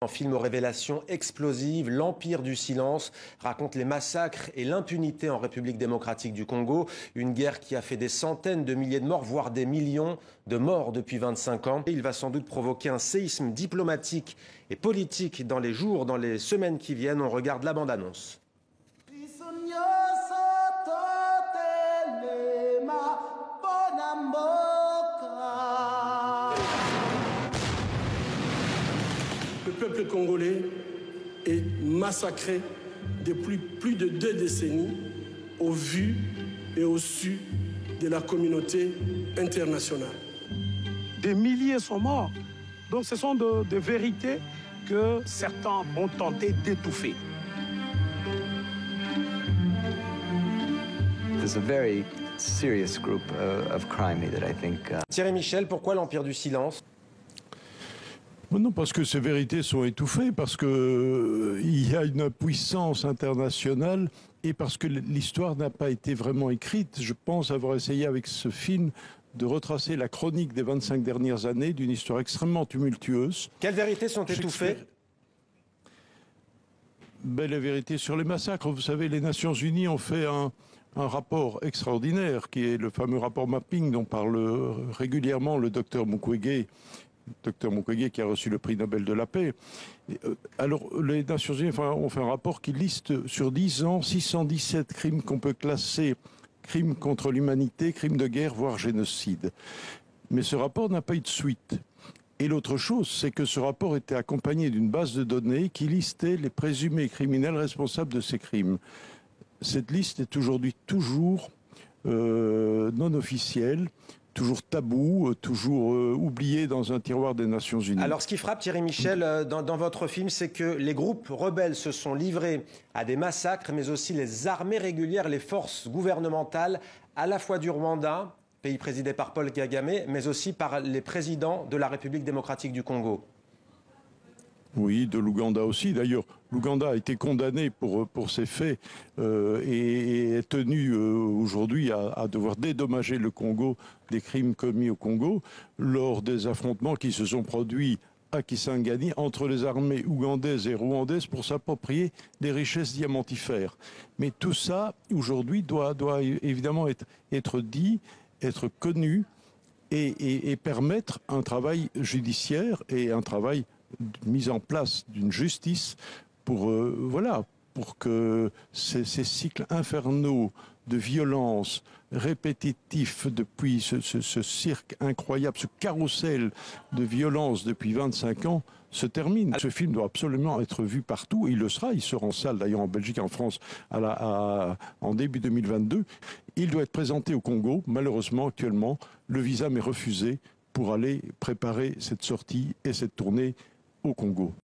Un film aux révélations explosives, L'Empire du silence raconte les massacres et l'impunité en République démocratique du Congo. Une guerre qui a fait des centaines de milliers de morts, voire des millions de morts depuis 25 ans. Il va sans doute provoquer un séisme diplomatique et politique dans les jours, dans les semaines qui viennent. On regarde la bande-annonce. Le peuple congolais est massacré depuis plus de 2 décennies au vu et au su de la communauté internationale. Des milliers sont morts. Donc ce sont des vérités que certains ont tenté d'étouffer. There's a very serious group of crime that I think. Thierry Michel, pourquoi l'Empire du silence ? Non, parce que ces vérités sont étouffées, parce qu'il y a une puissance internationale et parce que l'histoire n'a pas été vraiment écrite. Je pense avoir essayé avec ce film de retracer la chronique des 25 dernières années d'une histoire extrêmement tumultueuse. Quelles vérités sont étouffées ? Les vérités sur les massacres. Vous savez, les Nations Unies ont fait un rapport extraordinaire, qui est le fameux rapport Mapping dont parle régulièrement le docteur Mukwege qui a reçu le prix Nobel de la paix. Alors, les Nations Unies ont fait un rapport qui liste sur 10 ans 617 crimes qu'on peut classer crimes contre l'humanité, crimes de guerre, voire génocide. Mais ce rapport n'a pas eu de suite. Et l'autre chose, c'est que ce rapport était accompagné d'une base de données qui listait les présumés criminels responsables de ces crimes. Cette liste est aujourd'hui toujours non officielle, toujours tabou, toujours oublié dans un tiroir des Nations Unies. Alors ce qui frappe Thierry Michel dans votre film, c'est que les groupes rebelles se sont livrés à des massacres, mais aussi les armées régulières, les forces gouvernementales, à la fois du Rwanda, pays présidé par Paul Kagame, mais aussi par les présidents de la République démocratique du Congo. Oui, de l'Ouganda aussi. D'ailleurs, l'Ouganda a été condamné pour ces faits et est tenu aujourd'hui à devoir dédommager le Congo des crimes commis au Congo lors des affrontements qui se sont produits à Kisangani entre les armées ougandaises et rwandaises pour s'approprier des richesses diamantifères. Mais tout ça, aujourd'hui, doit évidemment être dit, être connu et permettre un travail judiciaire et un travail mise en place d'une justice pour que ces cycles infernaux de violence répétitifs depuis ce cirque incroyable, ce carrousel de violence depuis 25 ans se termine. Ce film doit absolument être vu partout, et il le sera. Il sera en salle d'ailleurs en Belgique et en France en début 2022. Il doit être présenté au Congo. Malheureusement, actuellement, le visa m'est refusé pour aller préparer cette sortie et cette tournée au Congo.